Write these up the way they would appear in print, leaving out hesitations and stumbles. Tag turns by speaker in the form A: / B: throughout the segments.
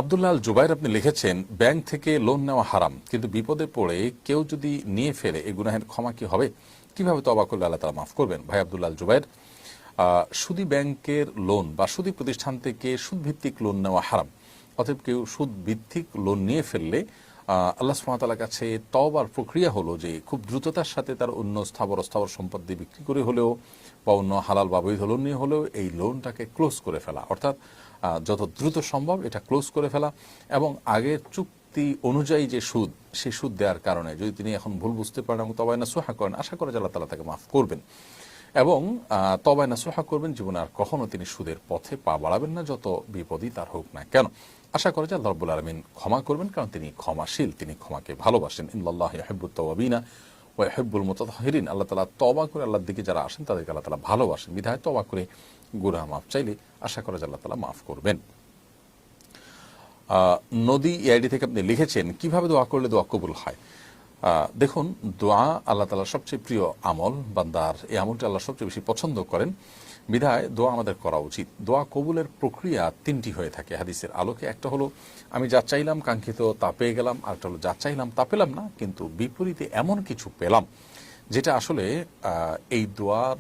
A: আব্দুল্লাহ আল জুবাইর আপনি লিখেছেন, ব্যাংক থেকে লোন নেওয়া হারাম, কিন্তু বিপদে পড়ে কেউ যদি নিয়ে ফেলে এই গুনাহের ক্ষমা কি হবে? কিভাবে তওবা করলে আল্লাহ তাআলা মাফ করবেন? ভাই আব্দুল্লাহ আল জুবাইর, সুদী ব্যাংকের লোন বা সুদী প্রতিষ্ঠান থেকে সুদভিত্তিক লোন নেওয়া হারাম। অতএব কেউ সুদ ভিত্তিক লোন নিয়ে ফেললে আল্লাহ সুবহানাহু ওয়া তাআলার কাছে তওবার প্রক্রিয়া হলো যে খুব দ্রুততার সাথে তার অন্য স্থাবর সম্পদ দিয়ে বিক্রি করে হলেও বা অন্য হালাল বা বৈধ লোন নিয়ে হলেও এই লোনটাকে ক্লোজ করে ফেলা, অর্থাৎ যত দ্রুত সম্ভব এটা ক্লোজ করে ফেলা এবং আগের চুক্তি অনুযায়ী যে সুদ, সেই সুদ দেওয়ার কারণে যদি তিনি এখন ভুল বুঝতে পারেন এবং তওবা নাসুহা করেন, আশা করে যে আল্লাহ তাআলা তাকে মাফ করবেন এবং তওবা নাসুহা করবেন, জীবনে আর কখনো তিনি সুদের পথে পা বাড়াবেন না, যত বিপদই তার হোক না কেন। আশা করে যে আল্লাহ রাব্বুল আলামিন ক্ষমা করবেন, কারণ তিনি ক্ষমাশীল, তিনি ক্ষমাকে ভালোবাসেন। ইন্নাল্লাহা ইউহিব্বুত তাওয়াবিনা ওয়া ইউহিব্বুল মুতাতাহহিরিন। আল্লাহ তাআলা তওবা করে আল্লাহর দিকে যারা আসেন তাদেরকে আল্লাহ তাআলা ভালোবাসেন, বিধায় তওবা করে গুনাহ মাফ চাইলে আশা করে যে আল্লাহ তাআলা মাফ করবেন। নদী আইডি থেকে আপনি লিখেছেন, কিভাবে দোয়া করলে দোয়া কবুল হয়? দেখুন, দোয়া আল্লাহ তাআলার সবচেয়ে প্রিয় আমল, বান্দার এই আমলটা আল্লাহ সবচেয়ে বেশি পছন্দ করেন, বিধায় দোয়া আমাদের করা উচিত। দোয়া কবুলের প্রক্রিয়া তিনটি হয়ে থাকে হাদিসের আলোকে। একটা হলো আমি যা চাইলাম কাঙ্ক্ষিত তা পেয়ে গেলাম, আরেকটা হলো যা চাইলাম তা পেলাম না, কিন্তু বিপরীতে এমন কিছু পেলাম যেটা আসলে এই দোয়ার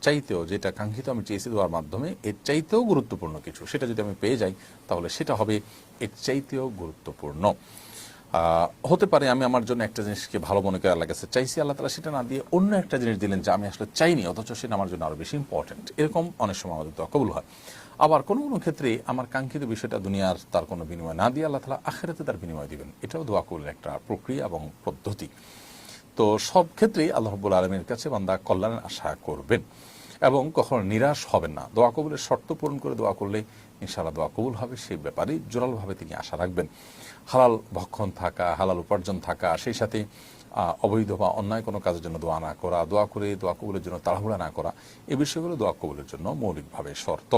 A: চাইতেও, যেটা কাঙ্ক্ষিত আমি চেয়েছি দোয়ার মাধ্যমে, এর চাইতেও গুরুত্বপূর্ণ কিছু, সেটা যদি আমি পেয়ে যাই তাহলে সেটা হবে এর চাইতেও গুরুত্বপূর্ণ। হতে পারে আমি আমার জন্য একটা জিনিসকে ভালো মনে করে আল্লাহর কাছে চাইছি, আল্লাহ তাআলা সেটা না দিয়ে অন্য একটা জিনিস দিলেন যা আমি আসলে চাইনি, অথচ সেটা আমার জন্য আরো বেশি ইম্পর্টেন্ট। এরকম অনেক সময় আমাদের দোয়া কবুল হয়। আবার কোনো কোনো ক্ষেত্রে আমার কাঙ্ক্ষিত বিষয়টা দুনিয়ার তার কোনো বিনিময় না দিয়ে আল্লাহ তাআলা আখিরাতে তার বিনিময় দিবেন। এটাও দোয়া কবুলের একটা প্রক্রিয়া এবং পদ্ধতি। তো সব ক্ষেত্রেই আল্লাহ রাব্বুল আলামিনের কাছে বান্দা কল্যাণের আশা করবেন এবং কখনো নিরাশ হবেন না। দোয়া কবুলের শর্ত পূরণ করে দোয়া করলে ইনশাআল্লাহ দোয়া কবুল হবে, সেই ব্যাপারে জোরালোভাবে তিনি আশা রাখবেন। হালাল ভক্ষণ থাকা, হালাল উপার্জন থাকা, সেই সাথে অবৈধ বা অন্যায় কোনো কাজের জন্য দোয়া না করা, দোয়া করে দোয়া কবুলের জন্য তাড়াহুড়া না করা, এই বিষয়গুলো দোয়া কবুলের জন্য মৌলিকভাবে শর্ত।